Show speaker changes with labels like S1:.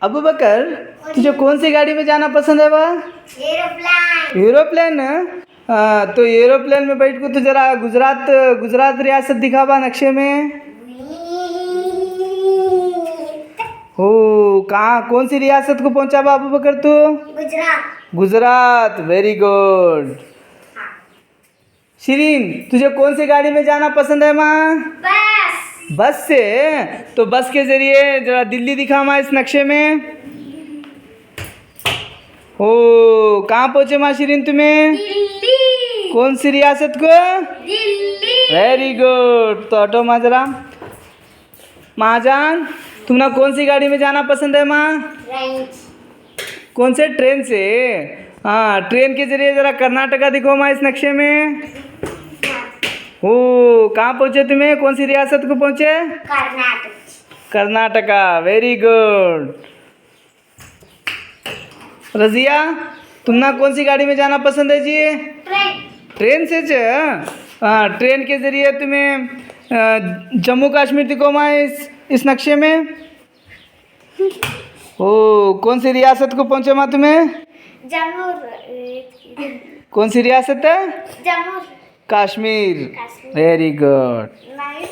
S1: अबू बकर, तुझे कौन सी गाड़ी में जाना पसंद है वह?
S2: एरोप्लेन।
S1: एरोप्लेन? तो एरोप्लेन में बैठ को तो जरा गुजरात गुजरात रियासत दिखावा नक्शे में। हो, कहाँ कौन सी रियासत को पहुंचा बा अबू बकर तू?
S2: गुजरात।
S1: Gujarat, very good. शिरीन, तुझे कौन सी गाड़ी में जाना पसंद है माँ?
S2: बस।
S1: बस से? तो बस के जरिए जरा दिल्ली दिखा माँ इस नक्शे में। हो, कहाँ पहुँचे माँ शिरीन तुम्हें?
S2: दिल्ली।
S1: कौन सी रियासत को?
S2: दिल्ली।
S1: Very good. तो ऑटो माँ जरा। महाजान, तुम्हें कौन सी गाड़ी में जाना पसंद है माँ?
S2: ट्रेन।
S1: कौन से? ट्रेन से? हाँ, ट्रेन के जरिए जरा कर्नाटका दिखो माँ इस नक्शे में। हो, कहाँ पहुँचे तुम्हें? कौन सी रियासत को पहुँचे?
S2: कर्नाटक।
S1: Karnataka, very good. रजिया, तुम्हें कौन सी गाड़ी में जाना पसंद है जी?
S2: ट्रेन।
S1: ट्रेन से हाँ, ट्रेन के जरिए तुम्हें जम्मू कश्मीर दिखो माँ इस नक्शे में। ओ, कौन सी रियासत को पहुँचे माँ तुम्हें?
S2: जम्मू।
S1: कौन सी रियासत है?
S2: Jammu
S1: Kashmir,
S2: Kashmir.
S1: Very good.
S2: Nice.